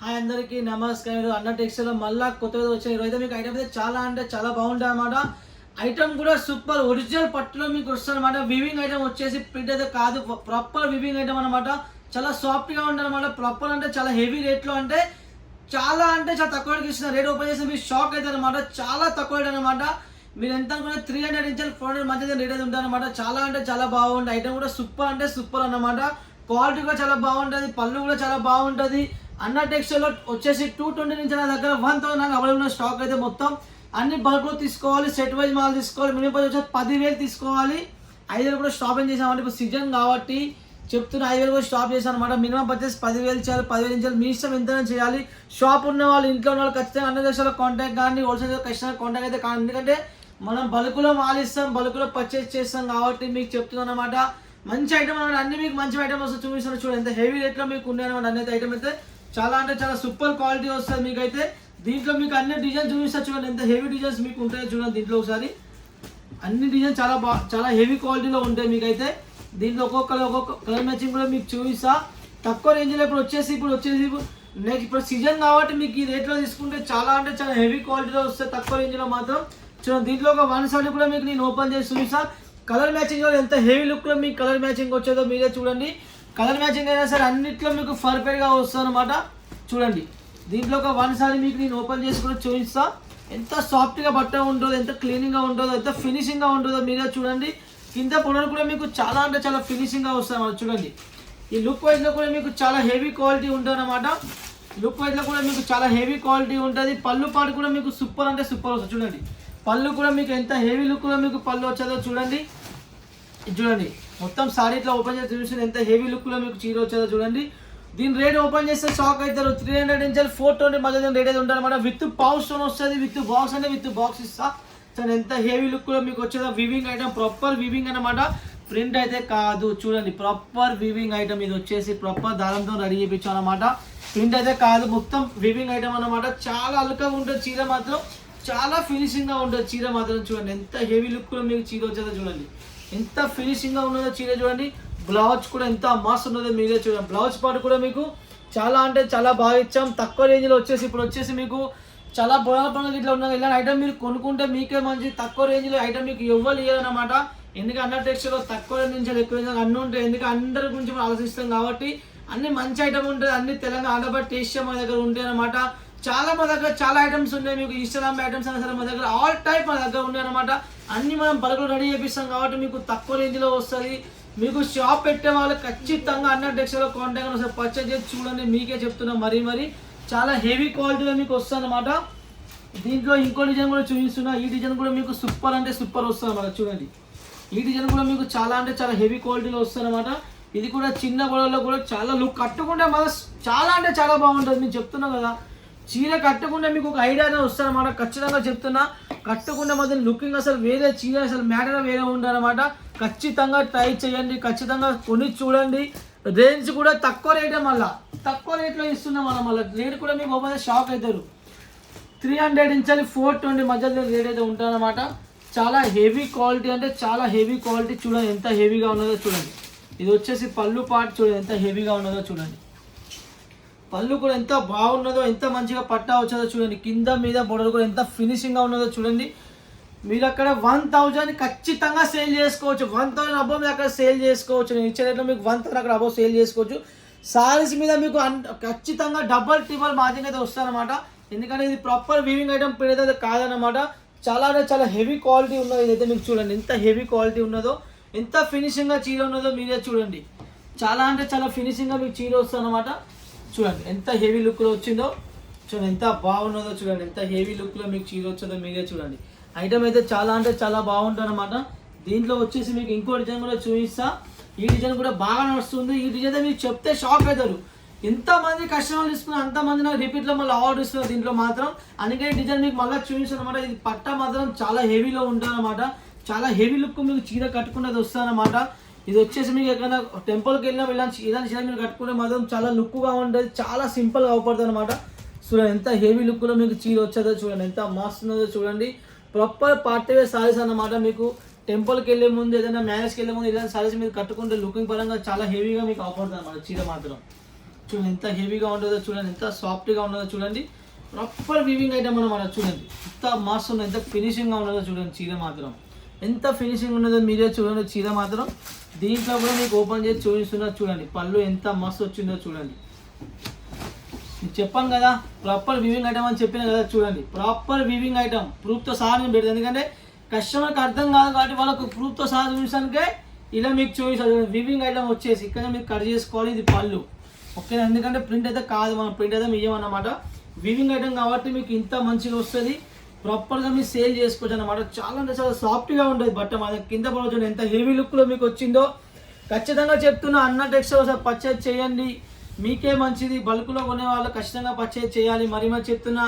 Hi అందరికీ నమస్కారం. అన్న టెక్స్టైల్ మళ్ళా కొత్తగా వచ్చిన ఈరోజు మీకు ఐటమ్ అయితే చాలా అంటే చాలా బాగుంటుంది అనమాట. ఐటమ్ కూడా సూపర్ ఒరిజినల్ పట్టులో మీకు వస్తుంది అనమాట. వివింగ్ ఐటమ్ వచ్చేసి ప్రింట్ అయితే కాదు, ప్రాపర్ వివింగ్ ఐటమ్ అనమాట. చాలా సాఫ్ట్గా ఉంటుంది అనమాట. ప్రాపర్ అంటే చాలా హెవీ రేట్లో అంటే చాలా తక్కువ ఇస్తున్న రేట్ ఓపెన్ చేసి మీరు షాక్ అవుతారు అనమాట. చాలా తక్కువ రేట్ అనమాట. మీరు ఎంత అనుకున్న 300 నుంచి 400 మధ్య రేట్ అయితే ఉంటుంది అనమాట. చాలా అంటే చాలా బాగుంటుంది. ఐటమ్ కూడా సూపర్ అంటే సూపర్ అనమాట. క్వాలిటీ కూడా చాలా బాగుంటుంది, పళ్ళు కూడా చాలా బాగుంటుంది. అన్న టెక్స్టైల్లో వచ్చేసి 220 నుంచి నా దగ్గర 1000 నాకు అవైలబుల్ స్టాక్ అయితే మొత్తం అన్ని బల్క్లో తీసుకోవాలి. సెట్ వైజ్ మాల్ తీసుకోవాలి. మినిమం వచ్చి 10,000 తీసుకోవాలి. 5,000 కూడా స్టాప్ ఏం చేసామంటే ఇప్పుడు సీజన్ కాబట్టి చెప్తున్నా 5,000 కూడా స్టాప్ చేశాను అనమాట. మినిమం వచ్చేసి 10,000 చేయాలి. 10,000 నుంచి మీ ఇష్టం ఎంతైనా చేయాలి. షాప్ ఉన్న వాళ్ళు ఇంట్లో ఉన్న వాళ్ళు ఖచ్చితంగా అన్న టెక్స్టైల్లో కాంటాక్ట్ కానీ హోల్సేల్ ఖచ్చితంగా కాంటాక్ట్ అయితే కానీ, ఎందుకంటే మనం బల్క్లో మాల్ ఇస్తాం, బల్క్లో పర్చేస్ చేస్తాం కాబట్టి మీకు చెప్తున్నాను అనమాట. మంచి ఐటమ్ అనమాట. అన్ని మీకు మంచి ఐటమ్ వస్తుంది చూపిస్తాను చూడండి. ఎంత హెవీ రేట్లో మీకు ఉన్నాయి అనమాట. అన్ని ఐటమ్ అయితే చాలా అంటే చాలా సూపర్ క్వాలిటీ వస్తుంది మీకైతే. దీంట్లో మీకు అన్ని డిజైన్ చూపిస్తా చూడండి. ఎంత హెవీ డిజైన్స్ మీకు ఉంటాయో చూడండి. దీంట్లో ఒకసారి అన్ని డిజైన్ చాలా హెవీ క్వాలిటీలో ఉంటాయి మీకైతే. దీంట్లో ఒక్కొక్క కలర్ మ్యాచింగ్ కూడా మీకు చూపిస్తా. తక్కువ రేంజ్లో ఇప్పుడు వచ్చేసి నెక్స్ట్ ఇప్పుడు సీజన్ కాబట్టి మీకు ఈ రేట్లో తీసుకుంటే చాలా అంటే చాలా హెవీ క్వాలిటీలో వస్తాయి తక్కువ రేంజ్లో మాత్రం. చూడండి దీంట్లో ఒక 1 సారీ కూడా మీకు నేను ఓపెన్ చేసి చూపిస్తా. కలర్ మ్యాచింగ్ ఎంత హెవీ లుక్లో మీకు కలర్ మ్యాచింగ్ వచ్చేదో మీరే చూడండి. కలర్ మ్యాచింగ్ అయినా సరే అన్నిట్లో మీకు పర్ఫెక్ట్గా వస్తుంది అనమాట. చూడండి దీంట్లో ఒక 1 సారీ మీకు నేను ఓపెన్ చేసి కూడా చూపిస్తా. ఎంత సాఫ్ట్గా బట్ట ఉంటుందో, ఎంత క్లీనింగ్గా ఉంటుందో, ఎంత ఫినిషింగ్గా ఉంటుందో మీరే చూడండి. కింద పొడలు కూడా మీకు చాలా అంటే చాలా ఫినిషింగ్గా వస్తుంది అన్నమాట. చూడండి ఈ లుక్ వైజ్లో కూడా మీకు చాలా హెవీ క్వాలిటీ ఉంటుంది అనమాట. లుక్ వైజ్లో కూడా మీకు చాలా హెవీ క్వాలిటీ ఉంటుంది. పళ్ళు పాటు కూడా మీకు సూపర్ అంటే సూపర్ వస్తుంది. చూడండి పళ్ళు కూడా మీకు ఎంత హెవీ లుక్లో మీకు పళ్ళు వచ్చేదో చూడండి. చూడండి మొత్తం సారీ ఇట్లా ఓపెన్ చేసి చూసి ఎంత హెవీ లుక్లో మీకు చీర వచ్చేదో చూడండి. దీని రేట్ ఓపెన్ చేస్తే షాక్ అవుతారు. 300 నుంచి 420 మధ్య రేట్ అయితే ఉంటుంది అనమాట. విత్ పౌచ్ స్టోన్ వస్తుంది, విత్ బాక్స్ అంటే విత్ బాక్స్ ఇస్తా. సరే ఎంత హెవీ లుక్లో మీకు వచ్చేదో వివింగ్ ఐటమ్, ప్రాపర్ వివింగ్ అనమాట. ప్రింట్ అయితే కాదు. చూడండి ప్రాపర్ వివింగ్ ఐటమ్. ఇది వచ్చేసి ప్రాపర్ దారంతో రెడీ చేయించాం అనమాట. ప్రింట్ అయితే కాదు, మొత్తం వివింగ్ ఐటమ్ అనమాట. చాలా అలుకగా ఉంటుంది చీర మాత్రం, చాలా ఫినిషింగ్గా ఉంటుంది చీర మాత్రం. చూడండి ఎంత హెవీ లుక్లో మీకు చీర వచ్చేదో చూడండి. ఎంత ఫినిషింగ్గా ఉన్నదో చీర చూడండి. బ్లౌజ్ కూడా ఎంత మస్తు ఉన్నదో మీరే చూడండి. బ్లౌజ్ పార్ట్ కూడా మీకు చాలా అంటే చాలా బాగా ఇచ్చాం. తక్కువ రేంజ్లో వచ్చేసి ఇప్పుడు వచ్చేసి మీకు చాలా బొడల పనులు ఇట్లా ఉన్నది. ఇలాంటి ఐటమ్ మీరు కొనుక్కుంటే మీకే మంచి. తక్కువ రేంజ్లో ఐటమ్ మీకు ఎవ్వరు ఇవ్వాలన్నమాట. ఎందుకంటే అన్న టెక్స్టైల్లో తక్కువ రేంజ్ నుంచి ఎక్కువ రేంజ్ అన్నీ ఉంటాయి. ఎందుకంటే అందరి గురించి మనం ఆలోచిస్తాం కాబట్టి అన్ని మంచి ఐటమ్ ఉంటుంది. అన్ని తెలంగాణ ఆడబట్టి టేస్ట్ మా దగ్గర ఉంటాయి అనమాట. చాలా మా దగ్గర చాలా ఐటమ్స్ ఉన్నాయి. మీకు ఇన్స్టాగ్రామ్ ఐటమ్స్ అయినా సరే మా దగ్గర ఆల్ టైప్ మా దగ్గర ఉన్నాయి అనమాట. అన్ని మనం బల్క్లో రెడీ చేపిస్తాం కాబట్టి మీకు తక్కువ రేంజ్లో వస్తుంది. మీకు షాప్ పెట్టే వాళ్ళు ఖచ్చితంగా అన్న టెక్స్టైల్లో కాంటాక్ట్ ఒకసారి పర్చేజ్ చేసి చూడండి. మీకే చెప్తున్నా మరి చాలా హెవీ క్వాలిటీలో మీకు వస్తుంది అనమాట. దీంట్లో ఇంకో డిజైన్ కూడా చూపిస్తున్నా. ఈ డిజైన్ కూడా మీకు సూపర్ అంటే సూపర్ వస్తుంది అనమాట. చూడండి ఈ డిజైన్ కూడా మీకు చాలా అంటే చాలా హెవీ క్వాలిటీలో వస్తుంది అనమాట. ఇది కూడా చిన్న గొడవలో కూడా చాలా లుక్ కట్టుకుంటే మాత్రం చాలా అంటే చాలా బాగుంటుంది. నేను చెప్తున్నా కదా, చీర కట్టుకుంటే మీకు ఒక ఐడియానే వస్తుంది అనమాట. ఖచ్చితంగా చెప్తున్నా, కట్టుకుంటే మాత్రం లుకింగ్ అసలు వేరే, చీర అసలు మ్యాటర్ వేరే ఉందన్నమాట. ఖచ్చితంగా ట్రై చేయండి, ఖచ్చితంగా కొని చూడండి. రేంజ్ కూడా తక్కువ రేటే, మళ్ళీ తక్కువ రేట్లో ఇస్తున్నాం మనం. మళ్ళీ రేట్ కూడా మీకు ఓపెన్ షాక్ అవుతారు. 300 నుంచి 420 మధ్యలో రేట్ అయితే ఉంటుందన్నమాట. చాలా హెవీ క్వాలిటీ అంటే చాలా హెవీ క్వాలిటీ. చూడండి ఎంత హెవీగా ఉన్నదో చూడండి. ఇది వచ్చేసి పళ్ళు పార్ట్ చూడండి ఎంత హెవీగా ఉన్నదో చూడండి. పళ్ళు కూడా ఎంత బాగున్నదో, ఎంత మంచిగా పట్టా వచ్చేదో చూడండి. కింద మీద బొడలు కూడా ఎంత ఫినిషింగ్గా ఉన్నదో చూడండి. మీరు అక్కడ 1000 ఖచ్చితంగా సేల్ చేసుకోవచ్చు. 1000 అబోవ్ మీరు అక్కడ సేల్ చేసుకోవచ్చు. నేను ఇచ్చే రేట్లో మీకు 1000 అక్కడ అబోవ్ సేల్ చేసుకోవచ్చు. సారీస్ మీద మీకు ఖచ్చితంగా డబల్ ట్రిబుల్ మార్జిన్ అయితే వస్తారనమాట. ఎందుకంటే ఇది ప్రాపర్ వీవింగ్ ఐటమ్ ప్రింట్ అయితే కాదనమాట. చాలా అంటే చాలా హెవీ క్వాలిటీ ఉన్నది. ఇదైతే మీకు చూడండి ఎంత హెవీ క్వాలిటీ ఉన్నదో, ఎంత ఫినిషింగ్గా చీర ఉన్నదో మీరే చూడండి. చాలా అంటే చాలా ఫినిషింగ్గా మీకు చీర వస్తుంది అనమాట. చూడండి ఎంత హెవీ లుక్లో వచ్చిందో చూడండి. ఎంత బాగున్నదో చూడండి. ఎంత హెవీ లుక్లో మీకు చీర వచ్చేదో మీరే చూడండి. ఐటమ్ అయితే చాలా అంటే చాలా బాగుంటుంది అనమాట. దీంట్లో వచ్చేసి మీకు ఇంకో డిజైన్ కూడా చూపిస్తా. ఈ డిజైన్ కూడా బాగా నడుస్తుంది. ఈ డిజైన్ మీకు చెప్తే షాక్ అవుతారు. ఎంతమంది కస్టమర్లు తీసుకున్నారు అంతమంది నాకు రిపీట్లో మళ్ళీ ఆర్డర్ ఇస్తున్నారు దీంట్లో మాత్రం. అందుకే డిజైన్ మీకు మళ్ళీ చూపిస్తాను అనమాట. ఇది పట్ట మాత్రం చాలా హెవీలో ఉంటుంది అనమాట. చాలా హెవీ లుక్ మీకు చీర కట్టుకున్నది వస్తుంది అనమాట. ఇది వచ్చేసి మీకు ఎక్కడైనా టెంపుల్కి వెళ్ళినా ఇలాంటి చీర మీరు కట్టుకుంటే మాత్రం చాలా లుక్గా ఉంటుంది, చాలా సింపుల్గా అవపడుతుంది అనమాట. చూడండి ఎంత హెవీ లుక్లో మీకు చీర వచ్చేదో చూడండి. ఎంత మస్తు ఉన్నదో చూడండి. ప్రాపర్ పార్టీ వేర్ సారీస్ అన్నమాట. మీకు టెంపుల్కి వెళ్ళే ముందు, ఏదైనా మ్యారేజ్కి వెళ్ళే ముందు ఇలాంటి సారీస్ మీరు కట్టుకుంటే లుకింగ్ పరంగా చాలా హెవీగా మీకు అవపడుతుంది అనమాట చీర మాత్రం. చూడండి ఎంత హెవీగా ఉంటుందో చూడండి, ఎంత సాఫ్ట్గా ఉన్నదో చూడండి. ప్రాపర్ వీవింగ్ ఐటమ్ అన్నమాట. చూడండి ఎంత మస్తు ఉన్నదో, ఎంత ఫినిషింగ్గా ఉన్నదో చూడండి. చీర మాత్రం ఎంత ఫినిషింగ్ ఉన్నదో మీరే చూడండి. చీర మాత్రం దీంట్లో కూడా మీకు ఓపెన్ చేసి చూపిస్తున్నారు చూడండి. పళ్ళు ఎంత మస్తు వచ్చిందో చూడండి. మీకు చెప్పాను కదా ప్రాపర్ వీవింగ్ ఐటమ్ అని చెప్పిన కదా చూడండి. ప్రాపర్ వీవింగ్ ఐటమ్ ప్రూఫ్తో సహా నేను పెడతాను, ఎందుకంటే కస్టమర్కి అర్థం కాదు కాబట్టి వాళ్ళకు ప్రూఫ్తో సహా చూపించడానికే ఇలా మీకు చూపిస్తాను. వీవింగ్ ఐటమ్ వచ్చేసి ఇక్కడ మీరు కట్ చేసుకోవాలి. ఇది పళ్ళు ఓకేనా, ఎందుకంటే ప్రింట్ అయితే కాదు, మనం ప్రింట్ అయితే ఇవ్వమన్నమాట. వీవింగ్ ఐటమ్ కాబట్టి మీకు ఇంత మంచిగా వస్తుంది. ప్రాపర్గా మీరు సేల్ చేసుకోవచ్చు అనమాట. చాలా అంటే చాలా సాఫ్ట్గా ఉంటుంది బట్ట. మన కింద పడవచ్చు ఎంత హెవీ లుక్లో మీకు వచ్చిందో. ఖచ్చితంగా చెప్తున్నా అన్న టెక్స్టైల్ ఒకసారి పర్చేజ్ చేయండి, మీకే మంచిది. బల్క్లో కొనే వాళ్ళు ఖచ్చితంగా పర్చేజ్ చేయాలి. మరి చెప్తున్నా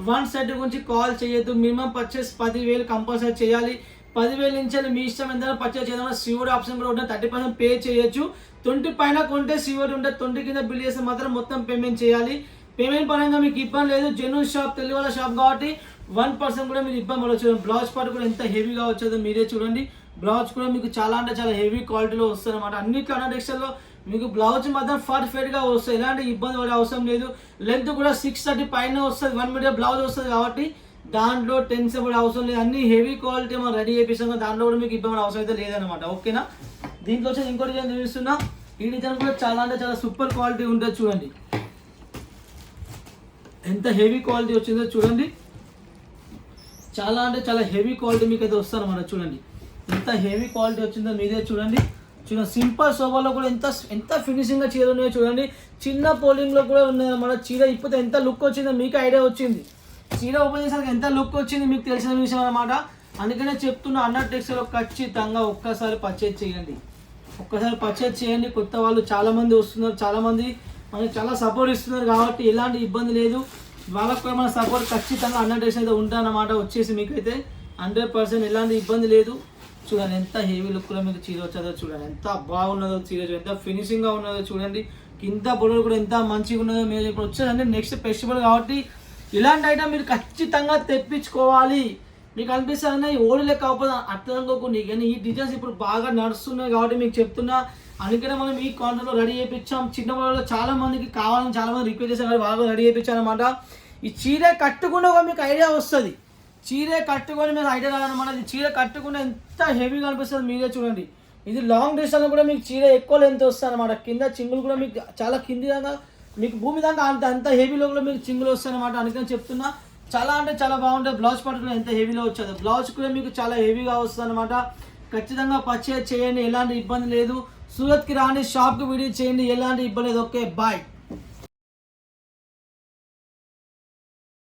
వన్ సెట్ గురించి కాల్ చేయొద్దు. మినిమం పర్చేస్ 10,000 కంపల్సరీ చేయాలి. 10,000 నుంచి మీ ఇష్టం ఎంత పర్చేజ్ చేద్దాం. సిఓడి ఆప్షన్ కూడా ఉంటుంది, 30% పే చేయొచ్చు. 20 పైన కొంటే సిఓడి ఉంటుంది, 20 కింద బిల్ చేస్తే మాత్రం మొత్తం పేమెంట్ చేయాలి. పేమెంట్ పరంగా మీకు ఇబ్బంది లేదు. జెన్యూన్ షాప్, తెలుగు వాళ్ళ షాప్ కాబట్టి 1% కూడా మీకు ఇబ్బంది పడవచ్చు. బ్లౌజ్ పార్ట్ కూడా ఎంత హెవీగా వచ్చేదో మీరే చూడండి. బ్లౌజ్ కూడా మీకు చాలా అంటే చాలా హెవీ క్వాలిటీలో వస్తుంది అనమాట. అన్నిట్లో అన్న టెక్స్టైల్లో మీకు బ్లౌజ్ మాత్రం పర్ఫెక్ట్గా వస్తుంది, ఎలాంటి ఇబ్బంది పడే అవసరం లేదు. లెంత్ కూడా 630 పైన వస్తుంది, 1 మీటర్ బ్లౌజ్ వస్తుంది కాబట్టి దాంట్లో టెన్షన్ పడే అవసరం లేదు. అన్ని హెవీ క్వాలిటీ మనం రెడీ చేపిస్తాం, దాంట్లో కూడా మీకు ఇబ్బంది అవసరం అయితే లేదనమాట. ఓకేనా, దీంట్లో వచ్చి ఇంకోటి డిజైన్ చూపిస్తున్నా. ఈ డిజైన్ కూడా చాలా అంటే చాలా సూపర్ క్వాలిటీ ఉంటుంది చూడండి. ఎంత హెవీ క్వాలిటీ వచ్చిందో చూడండి. చాలా అంటే చాలా హెవీ క్వాలిటీ మీకు అయితే వస్తారన్నమాట. చూడండి ఎంత హెవీ క్వాలిటీ వచ్చిందో మీరే చూడండి. చూడండి సింపుల్ సోబాలో కూడా ఎంత ఫినిషింగ్గా చీర ఉన్నాయో చూడండి. చిన్న పోలింగ్లో కూడా ఉన్నాయన్నమాట. చీర ఇప్పుడు ఎంత లుక్ వచ్చిందో మీకు ఐడియా వచ్చింది. చీర ఓపెన్ చేసాక ఎంత లుక్ వచ్చింది మీకు తెలిసిన విషయం అనమాట. అందుకనే చెప్తున్నా అన్న టెక్స్టైల్ ఖచ్చితంగా ఒక్కసారి పర్చేజ్ చేయండి, ఒక్కసారి పర్చేజ్ చేయండి. కొత్త వాళ్ళు చాలామంది వస్తున్నారు, చాలామంది మనకి చాలా సపోర్ట్ ఇస్తున్నారు కాబట్టి ఎలాంటి ఇబ్బంది లేదు. వాళ్ళకు కూడా మన సపోర్ట్ ఖచ్చితంగా అన్న టెక్స్టైల్ అయితే ఉంటానన్నమాట. వచ్చేసి మీకైతే 100% ఎలాంటి ఇబ్బంది లేదు. చూడండి ఎంత హెవీ లుక్లో మీకు చీర వచ్చేదో చూడండి. ఎంత బాగున్నదో చీర, ఎంత ఫినిషింగ్గా ఉన్నదో చూడండి. కింద బొడలు కూడా ఎంత మంచిగా ఉన్నదో. మీరు ఇప్పుడు వచ్చేదంటే నెక్స్ట్ ఫెస్టివల్ కాబట్టి ఇలాంటి ఐటమ్ మీరు ఖచ్చితంగా తెప్పించుకోవాలి. మీకు అనిపిస్తుంది ఓడి లెక్క కాకపోతే అట్లా అనుకోకుండా, కానీ ఈ డిజైన్స్ ఇప్పుడు బాగా నడుస్తున్నాయి కాబట్టి మీకు చెప్తున్నా. అందుకనే మనం ఈ కాంటర్లో రెడీ చేయించాం. చిన్న వాళ్ళలో చాలా మందికి కావాలని చాలా మంది రిక్వెస్ట్ చేశారు కాబట్టి వాళ్ళు రెడీ చేయించాను అనమాట. ఈ చీర కట్టుకుండా మీకు ఐడియా వస్తుంది. చీర కట్టుకొని మీరు ఐడియా రాదనమాట. ఈ చీర కట్టుకుంటే ఎంత హెవీగా అనిపిస్తుంది మీరే చూడండి. ఇది లాంగ్ డిస్టెన్స్ కూడా మీకు చీర ఎక్కువ లెంత్ వస్తుంది అనమాట. కింద చింగులు కూడా మీకు చాలా కింది దాకా మీకు భూమి దాకా అంత హెవీలో కూడా మీకు చింగులు వస్తాయి అనమాట. అందుకని చెప్తున్నా చాలా అంటే చాలా బాగుంటుంది. బ్లౌజ్ పార్ట్ కూడా ఎంత హెవీలో వచ్చేది. బ్లౌజ్ కూడా మీకు చాలా హెవీగా వస్తుంది అనమాట. ఖచ్చితంగా పర్చేజ్ చేయండి, ఎలాంటి ఇబ్బంది లేదు. సూరత్కి రాండి, షాప్కి విజిట్ చేయండి, ఎలాంటి ఇబ్బంది లేదు. Okay bye.